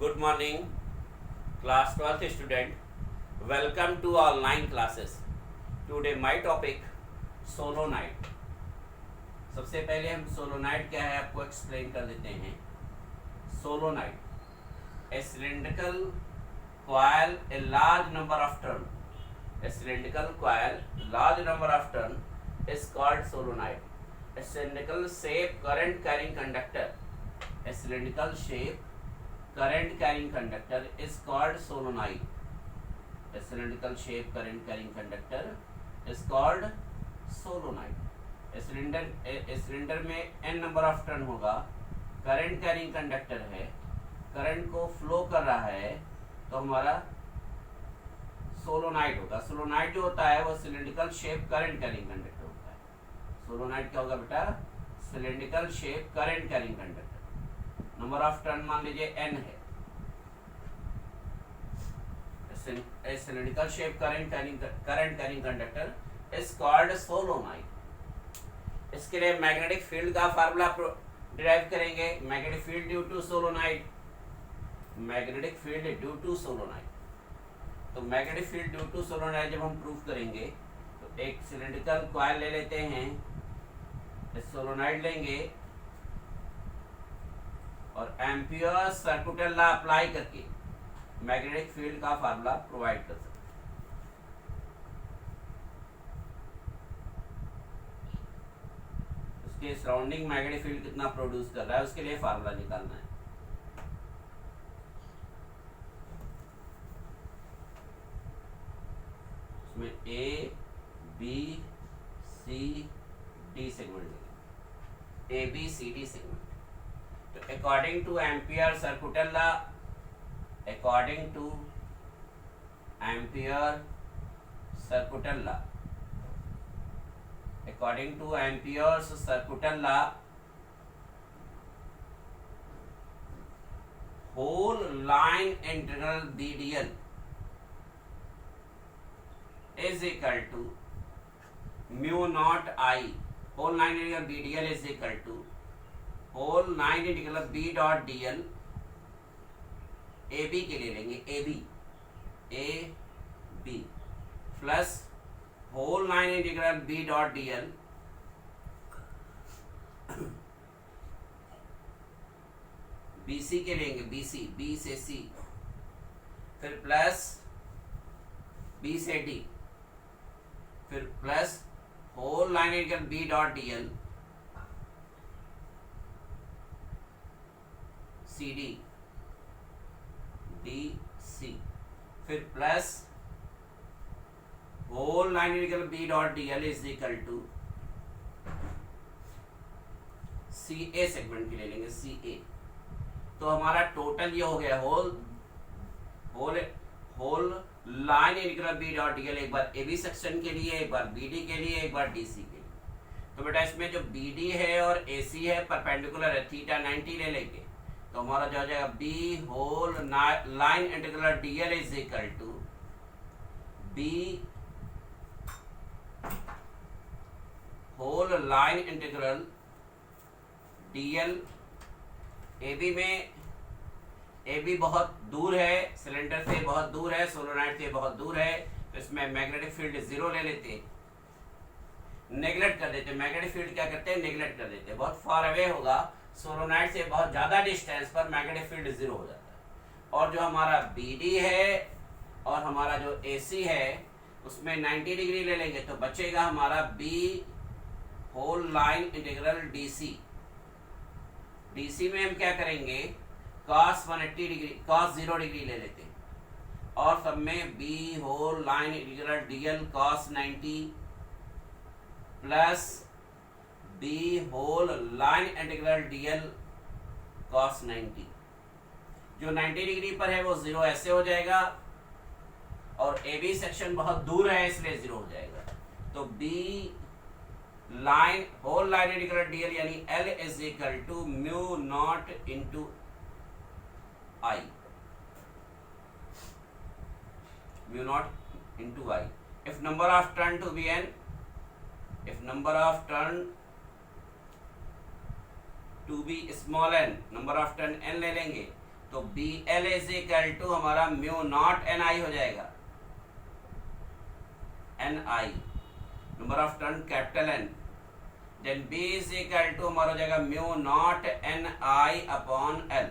Good morning, class 12th student. Welcome to online classes. Today my topic solenoid. सबसे पहले हम solenoid क्या है आपको एक्सप्लेन कर देते हैं. Solenoid, a cylindrical coil, a large number of turn. A cylindrical coil, large number of turn is called solenoid. A cylindrical shape current carrying conductor. A cylindrical shape current carrying conductor is called solenoid. A cylindrical shape current carrying conductor is called solenoid. A cylinder में n number of turn होगा, current carrying conductor है, current को flow कर रहा है, तो हमारा solenoid होगा. solenoid जो होता है वो cylindrical shape current carrying conductor होता है. solenoid क्या होगा बेटा? cylindrical shape current carrying conductor. Number of turn मान लीजिए n है. cylindrical shape current carrying conductor is called solenoid. इसके लिए मैग्नेटिक फील्ड का फार्मूला डिराइव करेंगे. Magnetic field due to solenoid. Magnetic field due to solenoid. तो magnetic field due to solenoid जब हम प्रूव करेंगे तो एक सिलिंड्रिकल कॉइल ले लेते हैं, सोलोनाइड लेंगे और एम्पियर सर्कुलर लॉ अप्लाई करके मैग्नेटिक फील्ड का फार्मूला प्रोवाइड कर सकते हैं. उसके सराउंडिंग मैग्नेटिक फील्ड कितना प्रोड्यूस कर रहा है उसके लिए फार्मूला निकालना है. उसमें A B C D segment, A B C D segment. तो according to ampere circular law, according to ampere circuital law, according to ampere's circuital law, whole line integral BDL is equal to mu naught I. whole line integral BDL is equal to whole line integral B dot DL. A B के लिए लेंगे A B plus whole line integral B dot D L B C के लेंगे B से C, फिर plus B से D, फिर plus whole line integral B dot D L C D D C, फिर plus whole line integral B dot D L is equal to C A segment के ले लेंगे सी ए. तो हमारा टोटल ये हो गया whole line integral B dot D L, एक बार ए बी सेक्शन के लिए, एक बार बी डी के लिए, एक बार डी सी के लिए. तो बेटा इसमें जो बी डी है और ए सी है परपेंडिकुलर है, थीटा 90 ले लेंगे तो हमारा जो हो जाएगा B whole line integral DL is equal to B whole line integral DL. A B में ए बी बहुत दूर है, सिलेंडर से बहुत दूर है, सोलोनाइड से बहुत दूर है, तो इसमें मैग्नेटिक फील्ड 0 ले लेते, नेग्लेक्ट कर देते. मैग्नेटिक फील्ड क्या करते हैं? नेग्लेक्ट कर देते. बहुत फार अवे होगा, सोलोनाइड से बहुत ज्यादा डिस्टेंस पर मैग्नेटिक फील्ड 0 हो जाता है. और जो हमारा BD है और हमारा जो AC है उसमें 90 डिग्री ले लेंगे तो बचेगा हमारा B whole line integral DC. DC में हम क्या करेंगे? cos 180 डिग्री, cos 0 डिग्री ले लेते हैं और सब में B whole line integral DL cos 90 plus B whole line integral DL cos 90. जो 90 डिग्री पर है वो 0 ऐसे हो जाएगा और ए बी सेक्शन बहुत दूर है इसलिए 0 हो जाएगा. तो B line whole line integral DL यानी L is equal to mu naught into I, mu naught into I. If number of turn to be N, if number of turn to be small n, number of turn n ले लेंगे तो B L is equal to हमारा mu naught N I हो जाएगा, N I number of turn capital N, then B is equal to हमारा हो जाएगा mu naught N I upon L.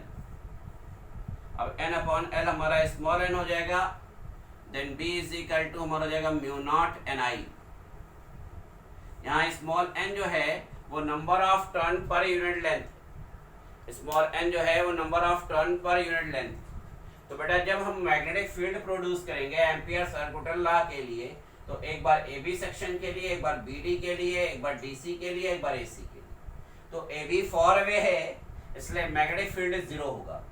अब एन अपॉन एल हमारा स्मॉल एन हो जाएगा, then B is equal to हमारा हो जाएगा म्यू नॉट एन आई। यहाँ स्मॉल एन जो है वो नंबर ऑफ टर्न पर यूनिट लेंथ, स्मॉल एन जो है वो नंबर ऑफ टर्न पर यूनिट लेंथ। तो बेटा जब हम मैग्नेटिक फील्ड प्रोड्यूस करेंगे एम्पियर सर्कुलर लॉ के लिए, तो एक बार ए बी सेक्शन के लिए, एक बार बी डी के लिए, एक बार डी सी के लिए, एक बार ए सी के लिए। तो ए बी फॉर अवे है इसलिए मैग्नेटिक फील्ड जीरो होगा।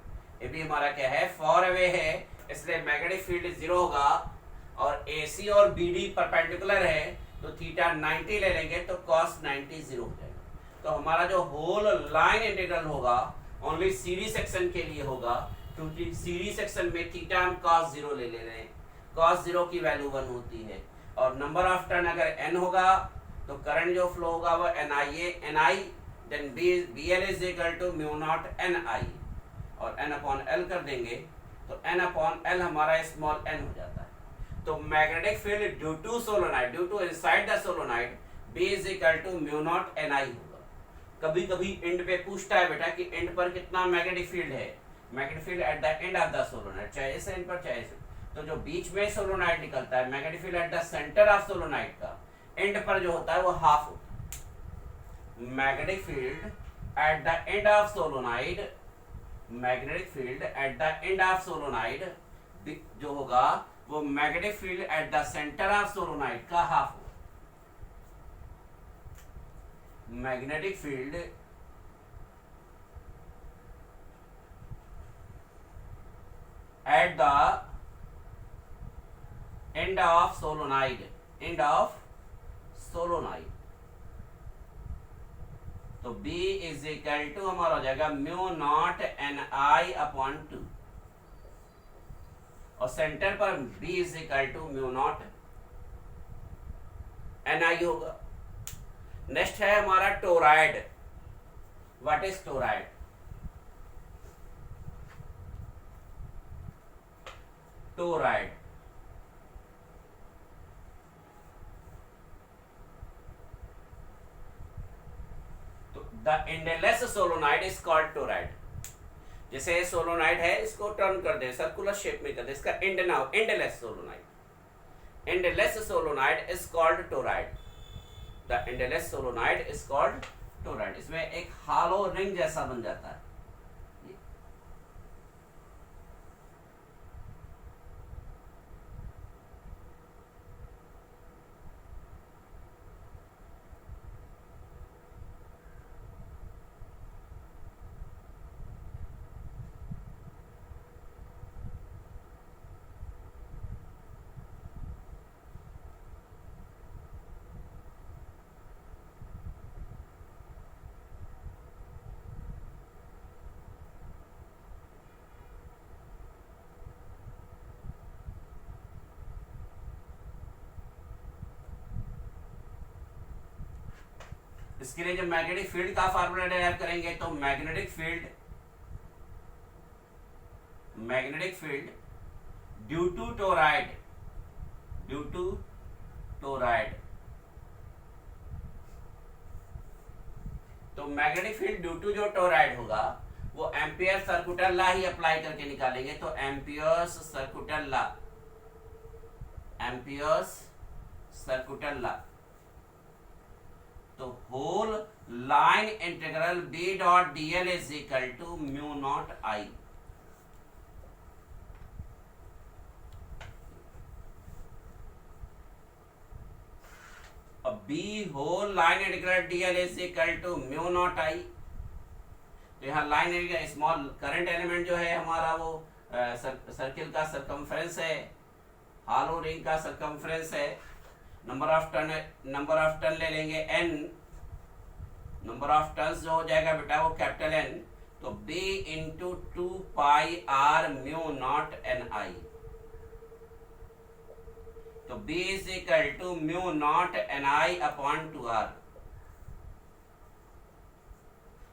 ए बी हमारा क्या है, फॉर अवे है इसलिए मैग्नेटिक फील्ड जीरो होगा। और ए सी और बी डी परपेंडिकुलर है तो थीटा 90 ले लेंगे तो कॉस 90 जीरो हो जाएगा। तो हमारा जो होल लाइन इंटीग्रल होगा ओनली सीरीज सेक्शन के लिए होगा, क्योंकि सीरीज सेक्शन में थीटा हम कॉस जीरो ले रहे हैं, कॉस जीरो की वैल्यू 1 होती है। और नंबर ऑफ टर्न अगर एन होगा तो करंट जो फ्लो होगा वो N I, then B L is equal to mu naught N I, और एन अपॉन एल कर देंगे तो एन अपॉन एल हमारा स्मॉल एन हो जाता है। तो magnetic field due to solenoid, due to inside the solenoid, B is equal to mu naught N I होगा। कभी कभी एंड पे पूछता है बेटा कि एंड पर कितना मैग्नेटिक फील्ड है, magnetic field at the end of the solenoid, चाहे इस एंड पर चाहे इस। तो जो बीच में सोलोनाइड निकलता है magnetic field at the centre of solenoid का एंड पर जो होता है वो हाफ होता है। Magnetic field at the end of solenoid, magnetic field at the end of solenoid जो होगा वो magnetic field at the centre of solenoid का हाफ होगा। Magnetic field at the end of solenoid, end of solenoid, तो B is equal to हमारा हो जाएगा mu naught N I upon 2, और सेंटर पर B is equal to mu naught N I होगा। Next है हमारा toroid. What is toroid? Toroid the endless solenoid is called toroid. जैसे सोलोनाइड है इसको टर्न कर दे, सर्कुलर शेप में कर दे, इसका एंड ना हो, endless solenoid, endless solenoid is called toroid. The endless solenoid is called toroid. इसमें एक हालो रिंग जैसा बन जाता है। इसके लिए जब मैग्नेटिक फील्ड का फार्मूला डेराइव करेंगे तो magnetic field due to toroid, due to toroid, तो मैग्नेटिक फील्ड ड्यू टू जो टोराइड होगा वो एम्पियर सर्कुलर लॉ ही अप्लाई करके निकालेंगे। तो ampere's circular law, ampere's circular law, तो whole line integral B dot dl is equal to mu naught I. अब B whole line integral dl is equal to mu naught I. तो यहाँ line integral small current element जो है हमारा वो circle का circumference है, हालो रिंग का सरकमफ्रेंस है। नंबर ऑफ टर्न ले लेंगे n, नंबर ऑफ टर्न्स जो हो जाएगा बेटा वो कैपिटल N, तो B into 2 pi R mu naught N I. तो B is equal to mu naught N I upon 2R।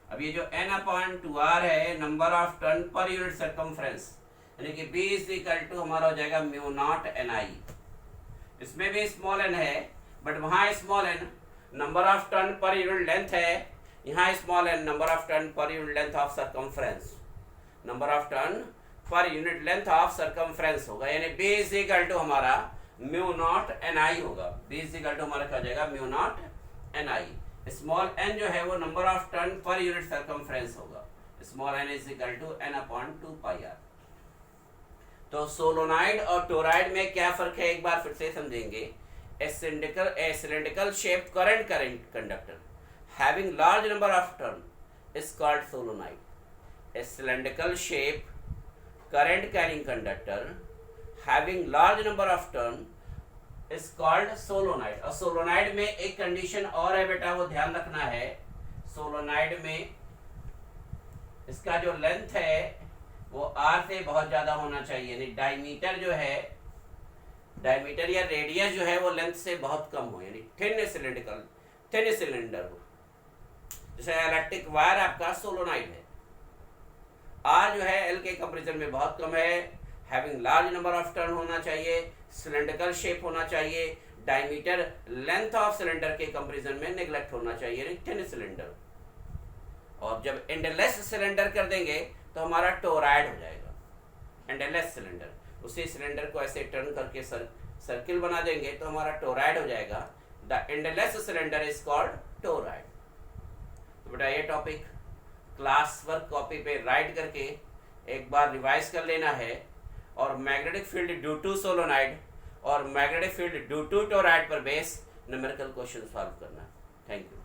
अब ये जो n/2r है नंबर ऑफ टर्न पर यूनिट सर्कमफ्रेंस, यानी कि B इज इक्वल टू हमारा हो जाएगा म्यू नॉट NI। इसमें भी स्मॉल n है बट वहां small n number of turn पर यूनिट लेंथ है, यहाँ small n number of turn पर unit length of circumference, number of turn पर यूनिट लेंथ ऑफ सर्कमफ्रेंस होगा, यानी B इज इक्वल टू हमारा म्यू नॉट NI होगा। B इज इक्वल टू हमारा क्या हो जाएगा mu not NI। Small n जो है वो नंबर ऑफ टर्न पर यूनिट सर्कमफ्रेंस होगा, small n is equal to n/2πr। तो सोलोनाइड और टोराइड में क्या फर्क है एक बार फिर से समझेंगे। A cylindrical shape current conductor having large number of turn is called solenoid. A cylindrical shape current carrying conductor having large number of turn is called solenoid. और सोलोनाइड में एक कंडीशन और है बेटा, वो ध्यान रखना है। सोलोनाइड में इसका जो लेंथ है वो r से बहुत ज्यादा होना चाहिए, यानी डायमीटर जो है, डायमीटर या रेडियस जो है वो लेंथ से बहुत कम हो, यानी थिन सिलेंडर हो। जैसे इलेक्ट्रिक वायर आपका सोलोनाइड है। r जो है l के कंपैरिजन में बहुत कम है, having large number of turn होना चाहिए, सिलेंड्रिकल शेप होना चाहिए, डायमीटर लेंथ ऑफ सिलेंडर के कंपैरिजन में नेग्लेक्ट होना चाहिए, यानी थिन सिलेंडर। और जब एंडलेस सिलेंडर कर देंगे तो हमारा टोराइड हो जाएगा, एंडलेस सिलेंडर। उसी सिलेंडर को ऐसे टर्न करके सर्किल बना देंगे तो हमारा टोराइड हो जाएगा। The endless cylinder is called toroid. तो बेटा ये टॉपिक क्लास वर्क कॉपी पे राइट करके एक बार रिवाइज कर लेना है, और magnetic field due to solenoid और magnetic field due to toroid पर बेस न्यूमेरिकल क्वेश्चन सॉल्व करना। Thank you.